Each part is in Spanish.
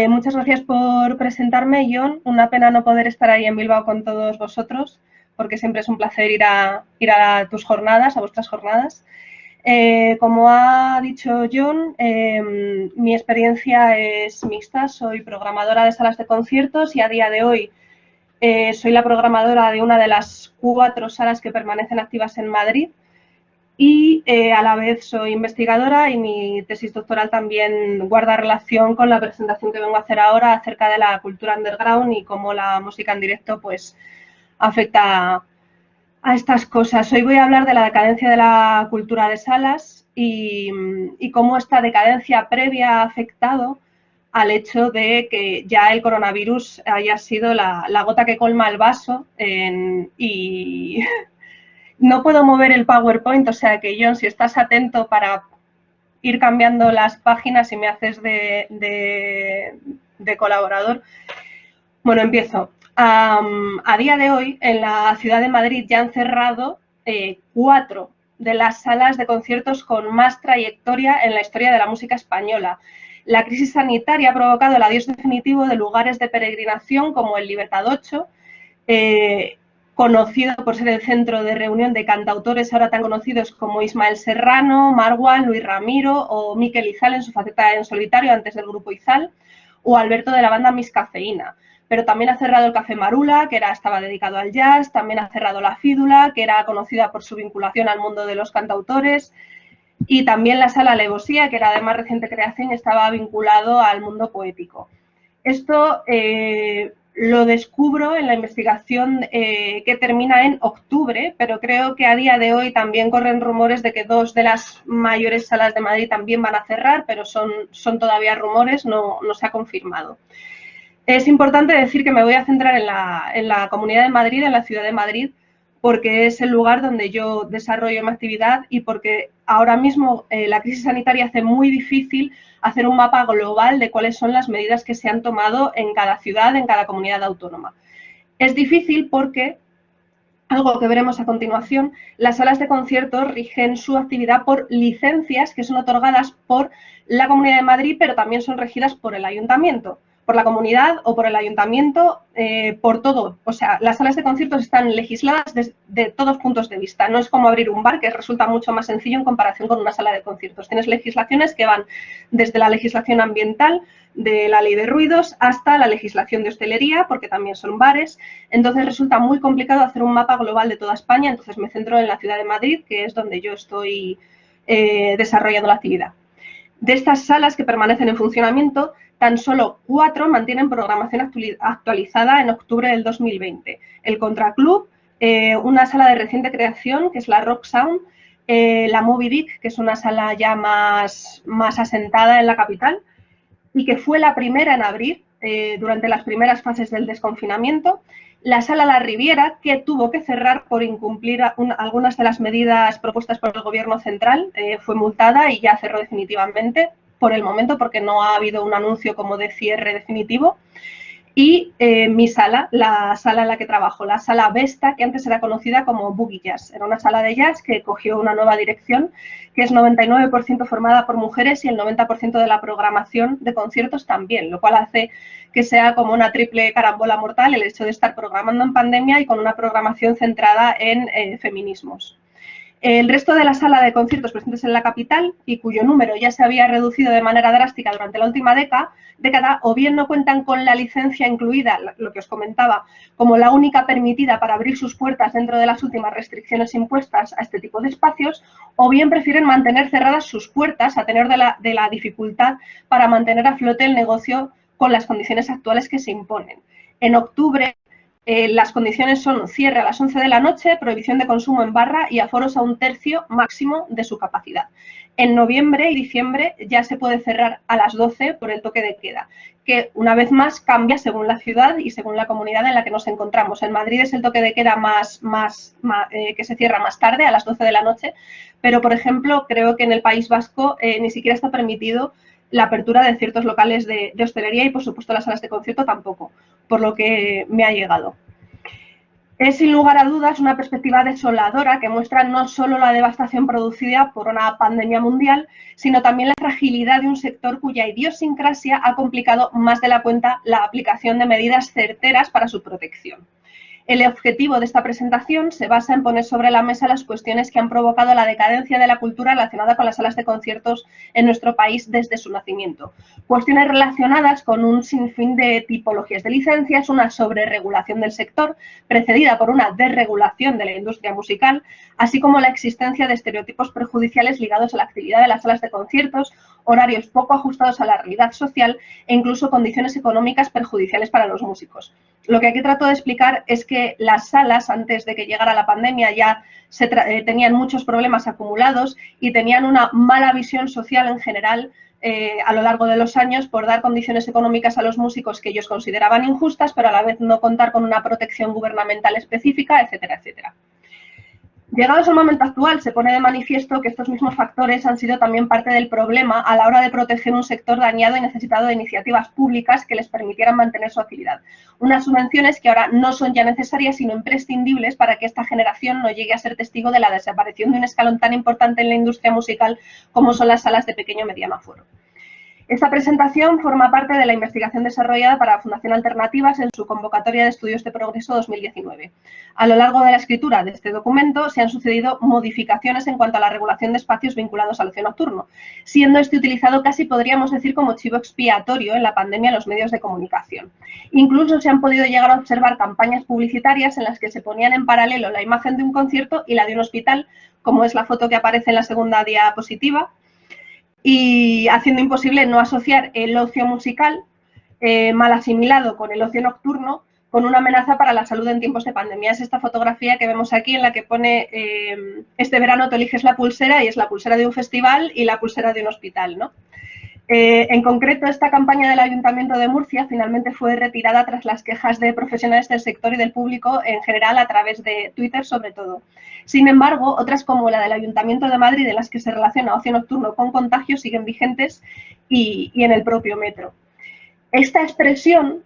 Muchas gracias por presentarme, Jon. Una pena no poder estar ahí en Bilbao con todos vosotros, porque siempre es un placer ir a tus jornadas, a vuestras jornadas. Como ha dicho Jon, mi experiencia es mixta. Soy programadora de salas de conciertos y a día de hoy soy la programadora de una de las 4 salas que permanecen activas en Madrid. Y a la vez soy investigadora y mi tesis doctoral también guarda relación con la presentación que vengo a hacer ahora acerca de la cultura underground y cómo la música en directo pues afecta a estas cosas. Hoy voy a hablar de la decadencia de la cultura de salas y cómo esta decadencia previa ha afectado al hecho de que ya el coronavirus haya sido la gota que colma el vaso y no puedo mover el PowerPoint, o sea que, Jon, si estás atento para ir cambiando las páginas y me haces de colaborador. Bueno, empiezo. A día de hoy, en la ciudad de Madrid ya han cerrado 4 de las salas de conciertos con más trayectoria en la historia de la música española. La crisis sanitaria ha provocado el adiós definitivo de lugares de peregrinación como el Libertad 8, conocido por ser el centro de reunión de cantautores ahora tan conocidos como Ismael Serrano, Marwan, Luis Ramiro o Miquel Izal en su faceta en solitario antes del grupo Izal, o Alberto de la banda Miss Cafeína. Pero también ha cerrado el Café Marula, que estaba dedicado al jazz, también ha cerrado La Fídula, que era conocida por su vinculación al mundo de los cantautores, y también la Sala Alevosía, que era de más reciente creación y estaba vinculado al mundo poético. Esto lo descubro en la investigación que termina en octubre, pero creo que a día de hoy también corren rumores de que 2 de las mayores salas de Madrid también van a cerrar, pero son todavía rumores, no se ha confirmado. Es importante decir que me voy a centrar en la Comunidad de Madrid, en la ciudad de Madrid, porque es el lugar donde yo desarrollo mi actividad y porque ahora mismo la crisis sanitaria hace muy difícil hacer un mapa global de cuáles son las medidas que se han tomado en cada ciudad, en cada comunidad autónoma. Es difícil porque, algo que veremos a continuación, las salas de conciertos rigen su actividad por licencias que son otorgadas por la Comunidad de Madrid, pero también son regidas por el Ayuntamiento, por la comunidad o por el ayuntamiento, por todo. O sea, las salas de conciertos están legisladas desde todos puntos de vista. No es como abrir un bar, que resulta mucho más sencillo en comparación con una sala de conciertos. Tienes legislaciones que van desde la legislación ambiental, de la ley de ruidos, hasta la legislación de hostelería, porque también son bares. Entonces resulta muy complicado hacer un mapa global de toda España. Entonces me centro en la ciudad de Madrid, que es donde yo estoy desarrollando la actividad. De estas salas que permanecen en funcionamiento, tan solo 4 mantienen programación actualizada en octubre del 2020. El Contraclub, una sala de reciente creación, que es la Rock Sound, la Moby Dick, que es una sala ya más asentada en la capital y que fue la primera en abrir durante las primeras fases del desconfinamiento. La Sala La Riviera, que tuvo que cerrar por incumplir algunas de las medidas propuestas por el Gobierno central, fue multada y ya cerró definitivamente por el momento, porque no ha habido un anuncio como de cierre definitivo. Y mi sala, la sala en la que trabajo, la Sala Vesta, que antes era conocida como Boogie Jazz. Era una sala de jazz que cogió una nueva dirección, que es 99% formada por mujeres y el 90% de la programación de conciertos también, lo cual hace que sea como una triple carambola mortal el hecho de estar programando en pandemia y con una programación centrada en feminismos. El resto de la sala de conciertos presentes en la capital y cuyo número ya se había reducido de manera drástica durante la última década, o bien no cuentan con la licencia incluida, lo que os comentaba, como la única permitida para abrir sus puertas dentro de las últimas restricciones impuestas a este tipo de espacios, o bien prefieren mantener cerradas sus puertas a tener de la dificultad para mantener a flote el negocio con las condiciones actuales que se imponen. En octubre, las condiciones son cierre a las 11 de la noche, prohibición de consumo en barra y aforos a 1/3 máximo de su capacidad. En noviembre y diciembre ya se puede cerrar a las 12 por el toque de queda, que una vez más cambia según la ciudad y según la comunidad en la que nos encontramos. En Madrid es el toque de queda que se cierra más tarde, a las 12 de la noche, pero, por ejemplo, creo que en el País Vasco ni siquiera está permitido la apertura de ciertos locales de hostelería y, por supuesto, las salas de concierto tampoco, por lo que me ha llegado. Es, sin lugar a dudas, una perspectiva desoladora que muestra no solo la devastación producida por una pandemia mundial, sino también la fragilidad de un sector cuya idiosincrasia ha complicado más de la cuenta la aplicación de medidas certeras para su protección. El objetivo de esta presentación se basa en poner sobre la mesa las cuestiones que han provocado la decadencia de la cultura relacionada con las salas de conciertos en nuestro país desde su nacimiento. Cuestiones relacionadas con un sinfín de tipologías de licencias, una sobreregulación del sector, precedida por una desregulación de la industria musical, así como la existencia de estereotipos perjudiciales ligados a la actividad de las salas de conciertos, horarios poco ajustados a la realidad social e incluso condiciones económicas perjudiciales para los músicos. Lo que aquí trato de explicar es que las salas, antes de que llegara la pandemia, ya tenían muchos problemas acumulados y tenían una mala visión social en general a lo largo de los años por dar condiciones económicas a los músicos que ellos consideraban injustas, pero a la vez no contar con una protección gubernamental específica, etcétera, etcétera. Llegados al momento actual, se pone de manifiesto que estos mismos factores han sido también parte del problema a la hora de proteger un sector dañado y necesitado de iniciativas públicas que les permitieran mantener su actividad. Unas subvenciones que ahora no son ya necesarias, sino imprescindibles para que esta generación no llegue a ser testigo de la desaparición de un escalón tan importante en la industria musical como son las salas de pequeño o mediano aforo. Esta presentación forma parte de la investigación desarrollada para la Fundación Alternativas en su convocatoria de estudios de progreso 2019. A lo largo de la escritura de este documento se han sucedido modificaciones en cuanto a la regulación de espacios vinculados al ocio nocturno, siendo este utilizado casi podríamos decir como chivo expiatorio en la pandemia en los medios de comunicación. Incluso se han podido llegar a observar campañas publicitarias en las que se ponían en paralelo la imagen de un concierto y la de un hospital, como es la foto que aparece en la segunda diapositiva, y haciendo imposible no asociar el ocio musical mal asimilado con el ocio nocturno con una amenaza para la salud en tiempos de pandemia. Es esta fotografía que vemos aquí en la que pone este verano tú eliges la pulsera y es la pulsera de un festival y la pulsera de un hospital, ¿no? En concreto, esta campaña del Ayuntamiento de Murcia finalmente fue retirada tras las quejas de profesionales del sector y del público en general a través de Twitter sobre todo. Sin embargo, otras como la del Ayuntamiento de Madrid, de las que se relaciona ocio nocturno con contagio, siguen vigentes y en el propio metro. Esta expresión,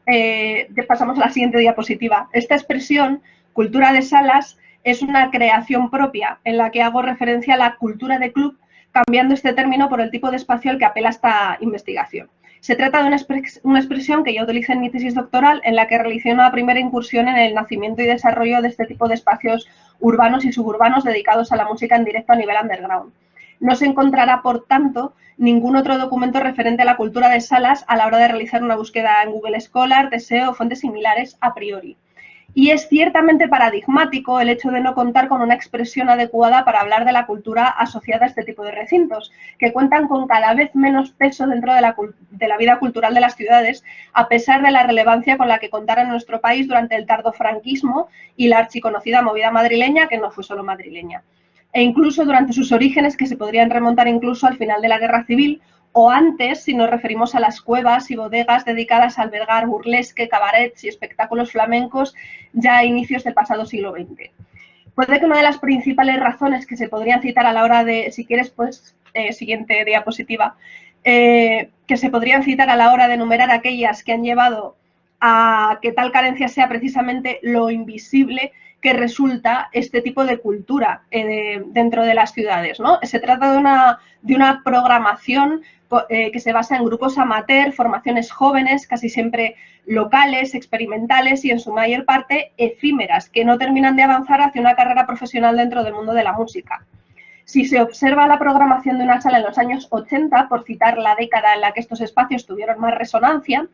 pasamos a la siguiente diapositiva, esta expresión, cultura de salas, es una creación propia en la que hago referencia a la cultura de club, cambiando este término por el tipo de espacio al que apela esta investigación. Se trata de una expresión que yo utilicé en mi tesis doctoral, en la que realicé una primera incursión en el nacimiento y desarrollo de este tipo de espacios urbanos y suburbanos dedicados a la música en directo a nivel underground. No se encontrará, por tanto, ningún otro documento referente a la cultura de salas a la hora de realizar una búsqueda en Google Scholar, Deseo o fuentes similares a priori. Y es ciertamente paradigmático el hecho de no contar con una expresión adecuada para hablar de la cultura asociada a este tipo de recintos, que cuentan con cada vez menos peso dentro de la vida cultural de las ciudades, a pesar de la relevancia con la que contaron en nuestro país durante el tardofranquismo y la archiconocida movida madrileña, que no fue solo madrileña. E incluso durante sus orígenes, que se podrían remontar incluso al final de la Guerra Civil, o antes, si nos referimos a las cuevas y bodegas dedicadas a albergar burlesque, cabarets y espectáculos flamencos ya a inicios del pasado siglo XX. Puede que una de las principales razones que se podrían citar a la hora de, si quieres, pues, siguiente diapositiva, que se podrían citar a la hora de enumerar aquellas que han llevado a que tal carencia sea precisamente lo invisible que resulta este tipo de cultura dentro de las ciudades, ¿no? Se trata de una programación que se basa en grupos amateur, formaciones jóvenes, casi siempre locales, experimentales y en su mayor parte efímeras, que no terminan de avanzar hacia una carrera profesional dentro del mundo de la música. Si se observa la programación de una sala en los años 80, por citar la década en la que estos espacios tuvieron más resonancia,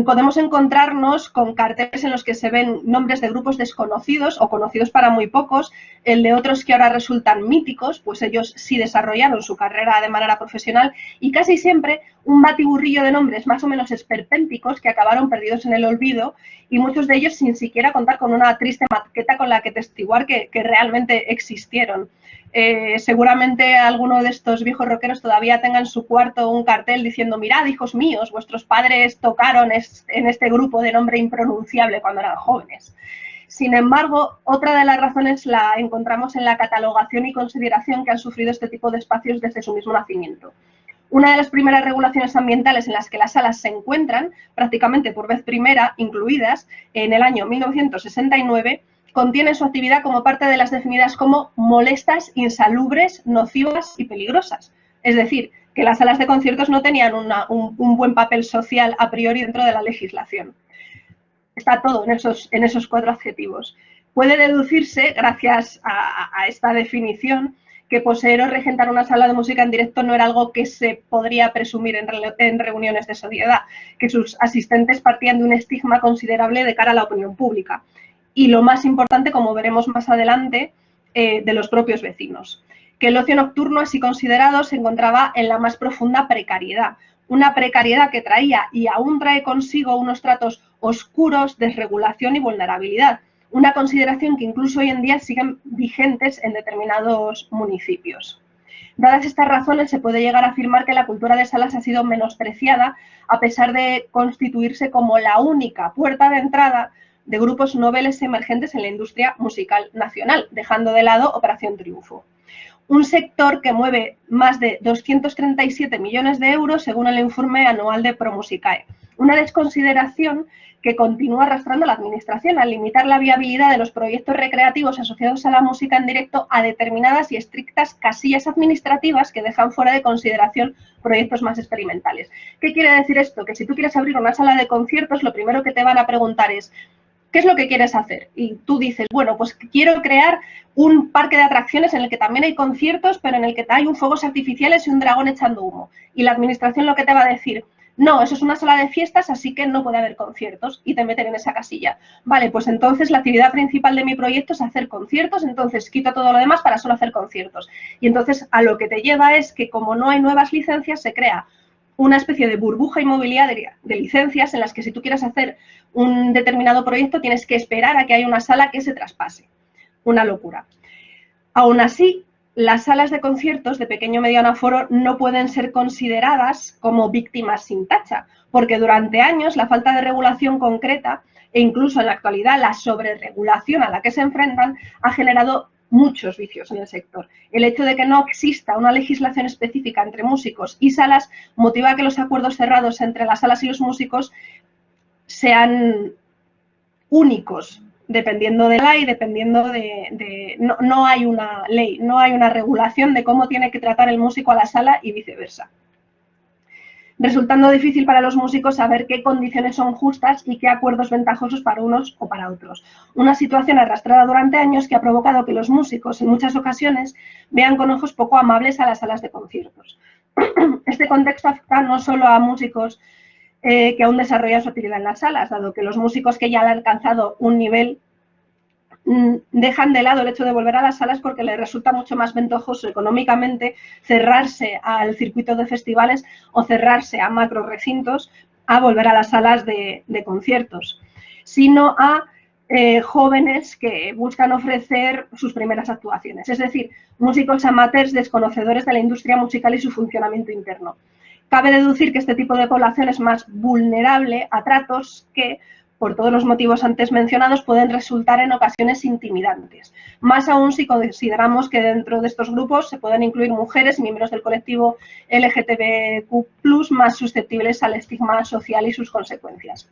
podemos encontrarnos con carteles en los que se ven nombres de grupos desconocidos o conocidos para muy pocos, el de otros que ahora resultan míticos, pues ellos sí desarrollaron su carrera de manera profesional, y casi siempre un batiburrillo de nombres más o menos esperpénticos que acabaron perdidos en el olvido, y muchos de ellos sin siquiera contar con una triste maqueta con la que testiguar que realmente existieron. Seguramente alguno de estos viejos rockeros todavía tenga en su cuarto un cartel diciendo: mirad, hijos míos, vuestros padres tocaron en este grupo de nombre impronunciable cuando eran jóvenes. Sin embargo, otra de las razones la encontramos en la catalogación y consideración que han sufrido este tipo de espacios desde su mismo nacimiento. Una de las primeras regulaciones ambientales en las que las salas se encuentran, prácticamente por vez primera, incluidas en el año 1969, contiene su actividad como parte de las definidas como molestas, insalubres, nocivas y peligrosas. Es decir, que las salas de conciertos no tenían un buen papel social a priori dentro de la legislación. Está todo en esos 4 adjetivos. Puede deducirse, gracias a esta definición, que poseer o regentar una sala de música en directo no era algo que se podría presumir en reuniones de sociedad, que sus asistentes partían de un estigma considerable de cara a la opinión pública. Y lo más importante, como veremos más adelante, de los propios vecinos. Que el ocio nocturno, así considerado, se encontraba en la más profunda precariedad. Una precariedad que traía y aún trae consigo unos tratos oscuros, desregulación y vulnerabilidad. Una consideración que incluso hoy en día siguen vigentes en determinados municipios. Dadas estas razones, se puede llegar a afirmar que la cultura de salas ha sido menospreciada a pesar de constituirse como la única puerta de entrada de grupos noveles emergentes en la industria musical nacional, dejando de lado Operación Triunfo. Un sector que mueve más de 237 millones de euros según el informe anual de ProMusicae. Una desconsideración que continúa arrastrando la Administración al limitar la viabilidad de los proyectos recreativos asociados a la música en directo a determinadas y estrictas casillas administrativas que dejan fuera de consideración proyectos más experimentales. ¿Qué quiere decir esto? Que si tú quieres abrir una sala de conciertos, lo primero que te van a preguntar es ¿qué es lo que quieres hacer? Y tú dices, bueno, pues quiero crear un parque de atracciones en el que también hay conciertos, pero en el que hay un fuegos artificiales y un dragón echando humo. Y la Administración lo que te va a decir, no, eso es una sala de fiestas, así que no puede haber conciertos, y te meten en esa casilla. Vale, pues entonces la actividad principal de mi proyecto es hacer conciertos, entonces quito todo lo demás para solo hacer conciertos. Y entonces a lo que te lleva es que como no hay nuevas licencias, se crea una especie de burbuja inmobiliaria de licencias en las que si tú quieres hacer un determinado proyecto tienes que esperar a que haya una sala que se traspase. Una locura. Aún así, las salas de conciertos de pequeño o mediano aforo no pueden ser consideradas como víctimas sin tacha, porque durante años la falta de regulación concreta e incluso en la actualidad la sobreregulación a la que se enfrentan ha generado muchos vicios en el sector. El hecho de que no exista una legislación específica entre músicos y salas motiva que los acuerdos cerrados entre las salas y los músicos sean únicos, dependiendo de la ley, dependiendo no hay una ley, no hay una regulación de cómo tiene que tratar el músico a la sala y viceversa. Resultando difícil para los músicos saber qué condiciones son justas y qué acuerdos ventajosos para unos o para otros. Una situación arrastrada durante años que ha provocado que los músicos en muchas ocasiones vean con ojos poco amables a las salas de conciertos. Este contexto afecta no solo a músicos que aún desarrollan su actividad en las salas, dado que los músicos que ya han alcanzado un nivel dejan de lado el hecho de volver a las salas porque les resulta mucho más ventajoso económicamente cerrarse al circuito de festivales o cerrarse a macro recintos a volver a las salas de conciertos, sino a jóvenes que buscan ofrecer sus primeras actuaciones, es decir, músicos amateurs desconocedores de la industria musical y su funcionamiento interno. Cabe deducir que este tipo de población es más vulnerable a tratos que, por todos los motivos antes mencionados, pueden resultar en ocasiones intimidantes. Más aún si consideramos que dentro de estos grupos se pueden incluir mujeres y miembros del colectivo LGTBQ+, más susceptibles al estigma social y sus consecuencias.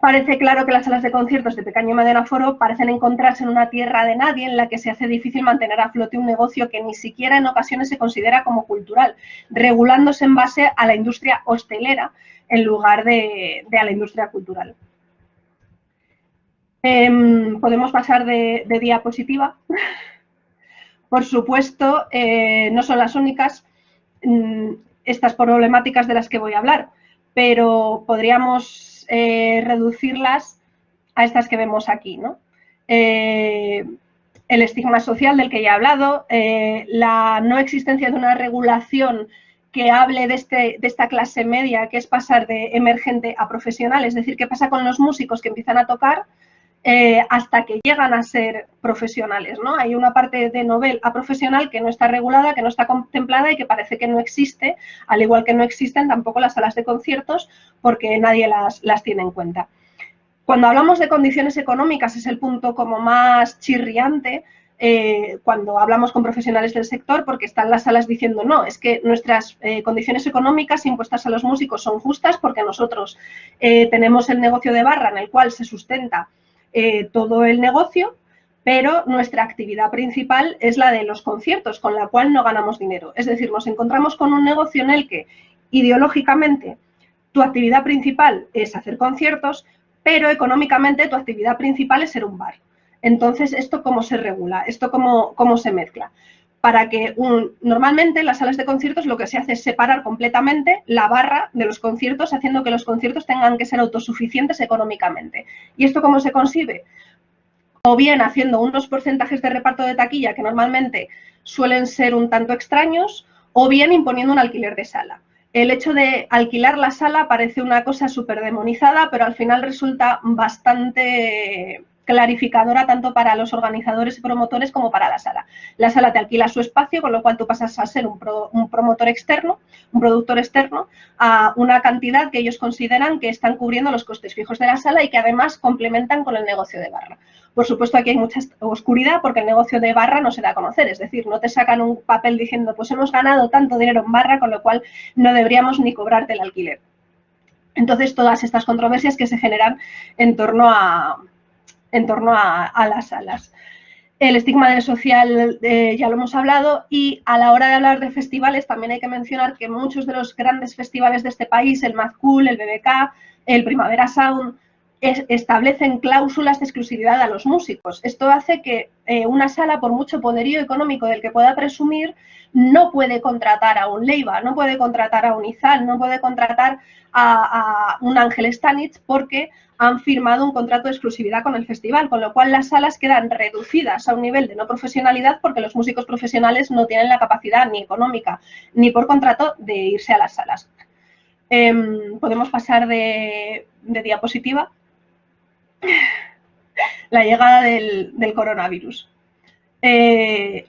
Parece claro que las salas de conciertos de pequeño y mediano aforo parecen encontrarse en una tierra de nadie en la que se hace difícil mantener a flote un negocio que ni siquiera en ocasiones se considera como cultural, regulándose en base a la industria hostelera en lugar de a la industria cultural. Podemos pasar de diapositiva. Por supuesto, no son las únicas estas problemáticas de las que voy a hablar, pero podríamos reducirlas a estas que vemos aquí, ¿no? El estigma social del que ya he hablado, la no existencia de una regulación que hable de esta clase media, que es pasar de emergente a profesional, es decir, qué pasa con los músicos que empiezan a tocar hasta que llegan a ser profesionales, ¿no? Hay una parte de novel a profesional que no está regulada, que no está contemplada y que parece que no existe, al igual que no existen tampoco las salas de conciertos porque nadie las tiene en cuenta. Cuando hablamos de condiciones económicas es el punto como más chirriante, cuando hablamos con profesionales del sector, porque están las salas diciendo no, es que nuestras condiciones económicas impuestas a los músicos son justas porque nosotros tenemos el negocio de barra en el cual se sustenta todo el negocio, pero nuestra actividad principal es la de los conciertos, con la cual no ganamos dinero. Es decir, nos encontramos con un negocio en el que ideológicamente tu actividad principal es hacer conciertos, pero económicamente tu actividad principal es ser un bar. Entonces, ¿esto cómo se regula? ¿Esto cómo se mezcla? Para que normalmente en las salas de conciertos lo que se hace es separar completamente la barra de los conciertos, haciendo que los conciertos tengan que ser autosuficientes económicamente. ¿Y esto cómo se consigue? O bien haciendo unos porcentajes de reparto de taquilla que normalmente suelen ser un tanto extraños, o bien imponiendo un alquiler de sala. El hecho de alquilar la sala parece una cosa súper demonizada, pero al final resulta bastante clarificadora tanto para los organizadores y promotores como para la sala. La sala te alquila su espacio, con lo cual tú pasas a ser un promotor externo, un productor externo, a una cantidad que ellos consideran que están cubriendo los costes fijos de la sala y que además complementan con el negocio de barra. Por supuesto, aquí hay mucha oscuridad porque el negocio de barra no se da a conocer, es decir, no te sacan un papel diciendo pues hemos ganado tanto dinero en barra, con lo cual no deberíamos ni cobrarte el alquiler. Entonces, todas estas controversias que se generan en torno a las salas. El estigma del social ya lo hemos hablado, y a la hora de hablar de festivales también hay que mencionar que muchos de los grandes festivales de este país, el Mad Cool, el BBK, el Primavera Sound, establecen cláusulas de exclusividad a los músicos. Esto hace que una sala, por mucho poderío económico del que pueda presumir, no puede contratar a un Leiva, no puede contratar a un Izal, no puede contratar a un Ángel Stanich porque han firmado un contrato de exclusividad con el festival, con lo cual las salas quedan reducidas a un nivel de no profesionalidad porque los músicos profesionales no tienen la capacidad ni económica ni por contrato de irse a las salas. Podemos pasar de diapositiva. La llegada del coronavirus.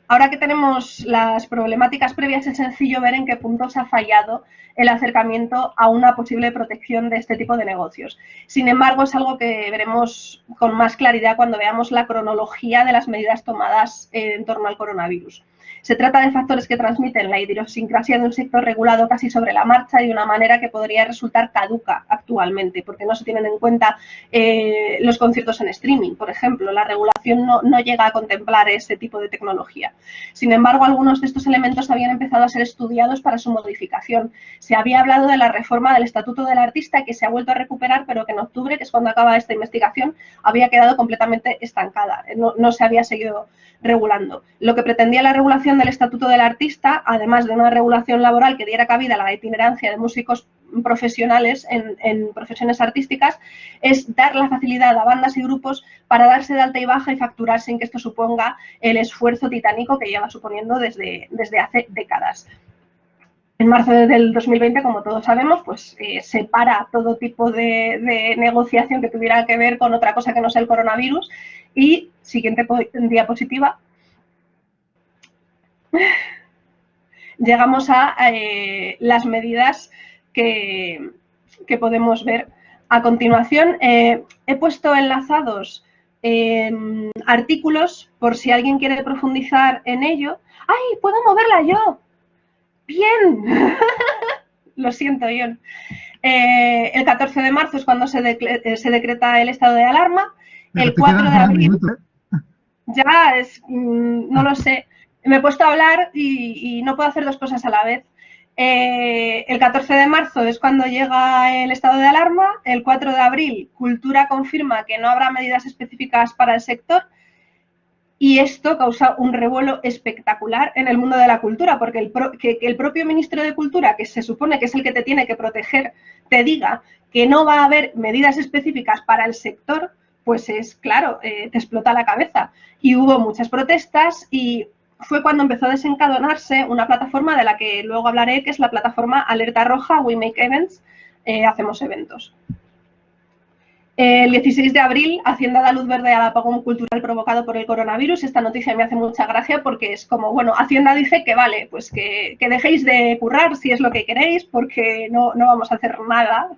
Ahora que tenemos las problemáticas previas, es sencillo ver en qué puntos ha fallado el acercamiento a una posible protección de este tipo de negocios. Sin embargo, es algo que veremos con más claridad cuando veamos la cronología de las medidas tomadas en torno al coronavirus. Se trata de factores que transmiten la idiosincrasia de un sector regulado casi sobre la marcha y de una manera que podría resultar caduca actualmente, porque no se tienen en cuenta los conciertos en streaming, por ejemplo. La regulación no llega a contemplar ese tipo de tecnología. Sin embargo, algunos de estos elementos habían empezado a ser estudiados para su modificación. Se había hablado de la reforma del Estatuto del Artista, que se ha vuelto a recuperar, pero que en octubre, que es cuando acaba esta investigación, había quedado completamente estancada. No se había seguido regulando. Lo que pretendía la regulación del Estatuto del Artista, además de una regulación laboral que diera cabida a la itinerancia de músicos profesionales en profesiones artísticas, es dar la facilidad a bandas y grupos para darse de alta y baja y facturar sin que esto suponga el esfuerzo titánico que lleva suponiendo desde hace décadas. En marzo del 2020, como todos sabemos, pues se para todo tipo de negociación que tuviera que ver con otra cosa que no sea el coronavirus. Y siguiente diapositiva. Llegamos a las medidas que podemos ver a continuación. He puesto enlazados artículos por si alguien quiere profundizar en ello. ¡Ay, puedo moverla yo! ¡Bien! Lo siento, Ion. El 14 de marzo es cuando se decreta el estado de alarma. El 4 de abril... Ya, no lo sé. Me he puesto a hablar y no puedo hacer dos cosas a la vez. El 14 de marzo es cuando llega el estado de alarma. El 4 de abril, Cultura confirma que no habrá medidas específicas para el sector. Y esto causa un revuelo espectacular en el mundo de la cultura, porque que el propio ministro de Cultura, que se supone que es el que te tiene que proteger, te diga que no va a haber medidas específicas para el sector, pues es claro, te explota la cabeza. Y hubo muchas protestas y fue cuando empezó a desencadenarse una plataforma de la que luego hablaré, que es la plataforma Alerta Roja, We Make Events, hacemos eventos. El 16 de abril, Hacienda da luz verde al apagón cultural provocado por el coronavirus. Esta noticia me hace mucha gracia porque es como, bueno, Hacienda dice que vale, pues que dejéis de currar si es lo que queréis porque no vamos a hacer nada.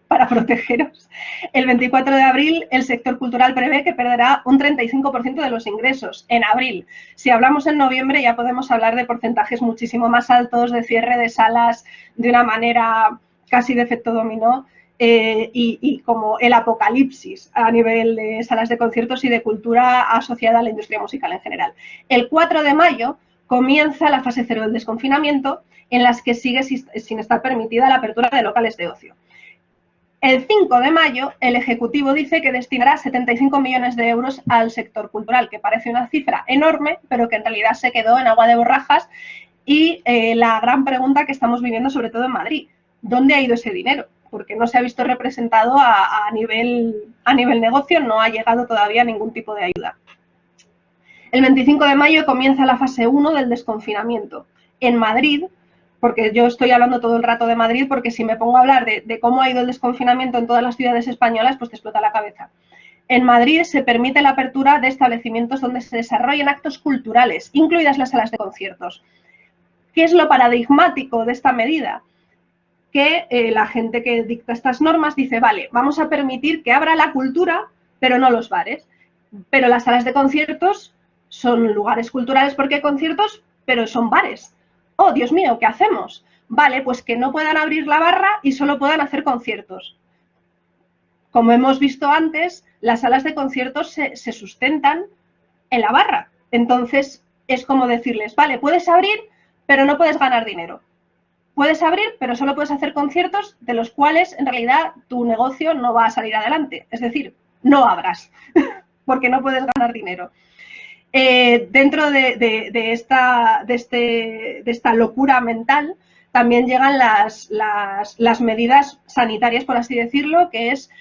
para protegeros. El 24 de abril, el sector cultural prevé que perderá un 35% de los ingresos en abril. Si hablamos en noviembre, ya podemos hablar de porcentajes muchísimo más altos, de cierre de salas de una manera casi de efecto dominó, y como el apocalipsis a nivel de salas de conciertos y de cultura asociada a la industria musical en general. El 4 de mayo comienza la fase 0 del desconfinamiento, en las que sigue sin estar permitida la apertura de locales de ocio. El 5 de mayo, el Ejecutivo dice que destinará 75 millones de euros al sector cultural, que parece una cifra enorme, pero que en realidad se quedó en agua de borrajas. Y la gran pregunta que estamos viviendo, sobre todo en Madrid, ¿dónde ha ido ese dinero? Porque no se ha visto representado a nivel negocio, no ha llegado todavía ningún tipo de ayuda. El 25 de mayo comienza la fase 1 del desconfinamiento. En Madrid, porque yo estoy hablando todo el rato de Madrid, porque si me pongo a hablar de cómo ha ido el desconfinamiento en todas las ciudades españolas, pues te explota la cabeza. En Madrid se permite la apertura de establecimientos donde se desarrollen actos culturales, incluidas las salas de conciertos. ¿Qué es lo paradigmático de esta medida? Que la gente que dicta estas normas dice, vale, vamos a permitir que abra la cultura, pero no los bares. Pero las salas de conciertos son lugares culturales porque hay conciertos, pero son bares. Oh, Dios mío, ¿qué hacemos? Vale, pues que no puedan abrir la barra y solo puedan hacer conciertos. Como hemos visto antes, las salas de conciertos se sustentan en la barra. Entonces, es como decirles, vale, puedes abrir, pero no puedes ganar dinero. Puedes abrir, pero solo puedes hacer conciertos de los cuales, en realidad, tu negocio no va a salir adelante. Es decir, no abras, porque no puedes ganar dinero. Dentro de esta locura mental, también llegan las medidas sanitarias, por así decirlo, que es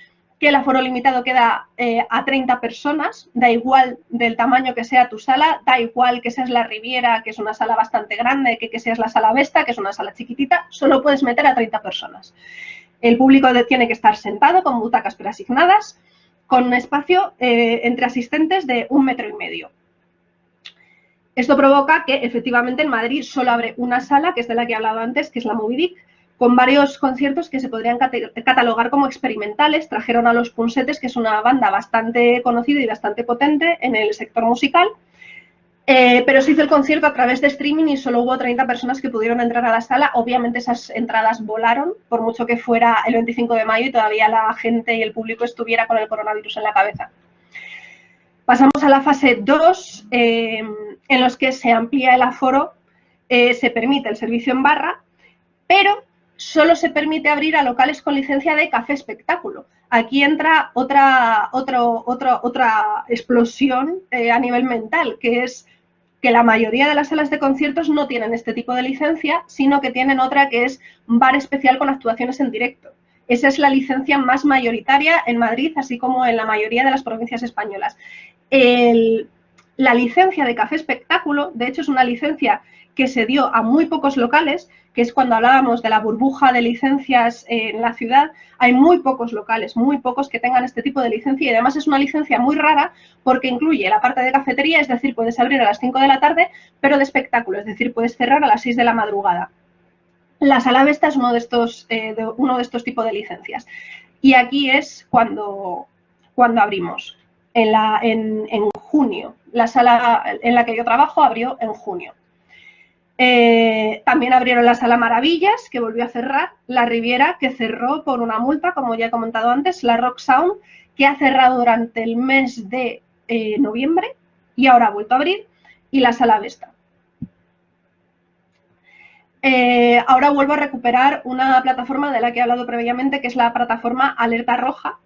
que el aforo limitado queda a 30 personas, da igual del tamaño que sea tu sala, da igual que seas la Riviera, que es una sala bastante grande, que seas la Sala Vesta, que es una sala chiquitita, solo puedes meter a 30 personas. El público tiene que estar sentado con butacas preasignadas, con un espacio entre asistentes de 1,5 metros. Esto provoca que efectivamente en Madrid solo abre una sala, que es de la que he hablado antes, que es la Movidic, con varios conciertos que se podrían catalogar como experimentales. Trajeron a Los Punsetes, que es una banda bastante conocida y bastante potente en el sector musical, pero se hizo el concierto a través de streaming y solo hubo 30 personas que pudieron entrar a la sala. Obviamente esas entradas volaron, por mucho que fuera el 25 de mayo y todavía la gente y el público estuviera con el coronavirus en la cabeza. Pasamos a la fase 2, en los que se amplía el aforo, se permite el servicio en barra, pero solo se permite abrir a locales con licencia de café espectáculo. Aquí entra otra explosión a nivel mental, que es que la mayoría de las salas de conciertos no tienen este tipo de licencia, sino que tienen otra que es bar especial con actuaciones en directo. Esa es la licencia más mayoritaria en Madrid, así como en la mayoría de las provincias españolas. La licencia de café espectáculo, de hecho, es una licencia que se dio a muy pocos locales, que es cuando hablábamos de la burbuja de licencias en la ciudad. Hay muy pocos locales, muy pocos que tengan este tipo de licencia, y además es una licencia muy rara porque incluye la parte de cafetería, es decir, puedes abrir a las 5 de la tarde, pero de espectáculo, es decir, puedes cerrar a las 6 de la madrugada. La Sala Vesta es uno de estos tipos de licencias. Y aquí es cuando abrimos. En junio. La sala en la que yo trabajo abrió en junio. También abrieron la Sala Maravillas, que volvió a cerrar, la Riviera, que cerró por una multa, como ya he comentado antes, la Rock Sound, que ha cerrado durante el mes de noviembre y ahora ha vuelto a abrir, y la Sala Vesta. Ahora vuelvo a recuperar una plataforma de la que he hablado previamente, que es la plataforma Alerta Roja.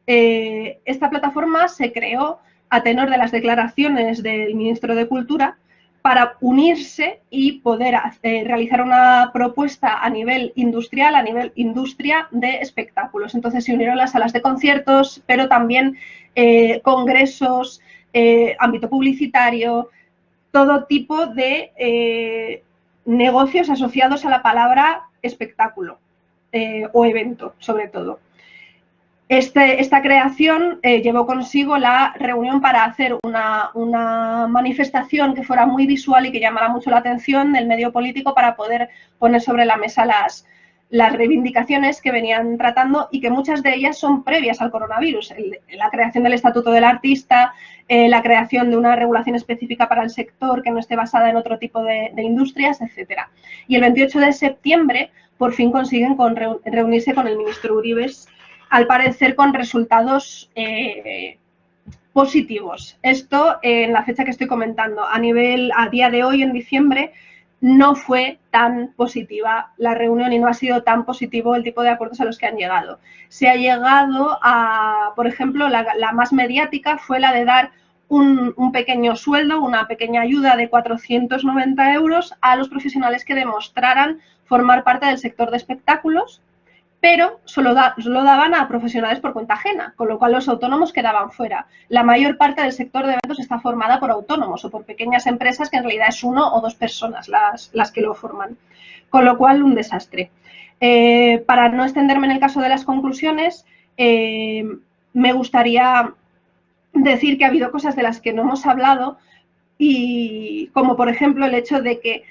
Esta plataforma se creó a tenor de las declaraciones del ministro de Cultura para unirse y poder realizar una propuesta a nivel industrial, a nivel industria de espectáculos. Entonces se unieron las salas de conciertos, pero también congresos, ámbito publicitario, todo tipo de negocios asociados a la palabra espectáculo o evento, sobre todo. Esta creación llevó consigo la reunión para hacer una manifestación que fuera muy visual y que llamara mucho la atención del medio político para poder poner sobre la mesa las reivindicaciones que venían tratando y que muchas de ellas son previas al coronavirus. La creación del Estatuto del Artista, la creación de una regulación específica para el sector que no esté basada en otro tipo de industrias, etcétera. Y el 28 de septiembre por fin consiguen reunirse con el ministro Uribes, al parecer con resultados positivos. Esto en la fecha que estoy comentando. A día de hoy, en diciembre, no fue tan positiva la reunión y no ha sido tan positivo el tipo de acuerdos a los que han llegado. Se ha llegado a, por ejemplo, la más mediática fue la de dar un pequeño sueldo, una pequeña ayuda de 490 euros a los profesionales que demostraran formar parte del sector de espectáculos, pero solo daban a profesionales por cuenta ajena, con lo cual los autónomos quedaban fuera. La mayor parte del sector de eventos está formada por autónomos o por pequeñas empresas que en realidad es 1 o 2 personas las que lo forman, con lo cual un desastre. Para no extenderme en el caso de las conclusiones, me gustaría decir que ha habido cosas de las que no hemos hablado, y como por ejemplo el hecho de que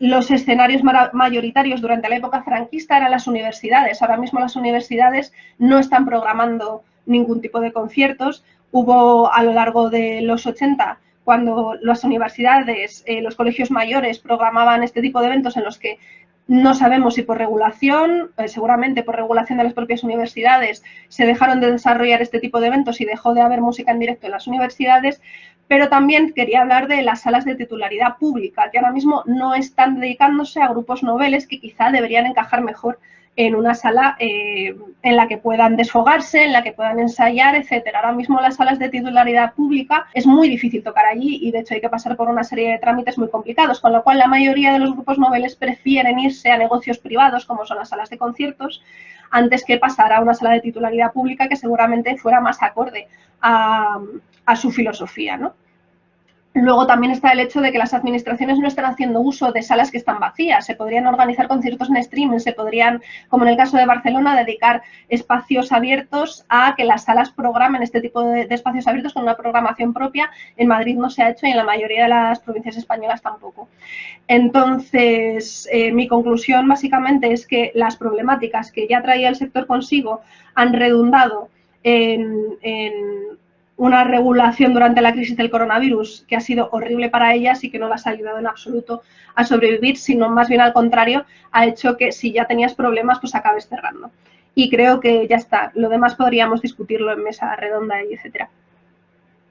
los escenarios mayoritarios durante la época franquista eran las universidades. Ahora mismo las universidades no están programando ningún tipo de conciertos. Hubo a lo largo de los 80, cuando las universidades, los colegios mayores programaban este tipo de eventos en los que no sabemos si por regulación, seguramente por regulación de las propias universidades, se dejaron de desarrollar este tipo de eventos y dejó de haber música en directo en las universidades. Pero también quería hablar de las salas de titularidad pública, que ahora mismo no están dedicándose a grupos noveles que quizá deberían encajar mejor en una sala en la que puedan desfogarse, en la que puedan ensayar, etcétera. Ahora mismo las salas de titularidad pública es muy difícil tocar allí y de hecho hay que pasar por una serie de trámites muy complicados, con lo cual la mayoría de los grupos noveles prefieren irse a negocios privados, como son las salas de conciertos, antes que pasar a una sala de titularidad pública que seguramente fuera más acorde a su filosofía, ¿no? Luego también está el hecho de que las administraciones no están haciendo uso de salas que están vacías. Se podrían organizar conciertos en streaming, se podrían, como en el caso de Barcelona, dedicar espacios abiertos a que las salas programen este tipo de espacios abiertos con una programación propia. En Madrid no se ha hecho y en la mayoría de las provincias españolas tampoco. Entonces, mi conclusión básicamente es que las problemáticas que ya traía el sector consigo han redundado en una regulación durante la crisis del coronavirus que ha sido horrible para ellas y que no las ha ayudado en absoluto a sobrevivir, sino más bien al contrario, ha hecho que si ya tenías problemas, pues acabes cerrando. Y creo que ya está. Lo demás podríamos discutirlo en mesa redonda y etcétera.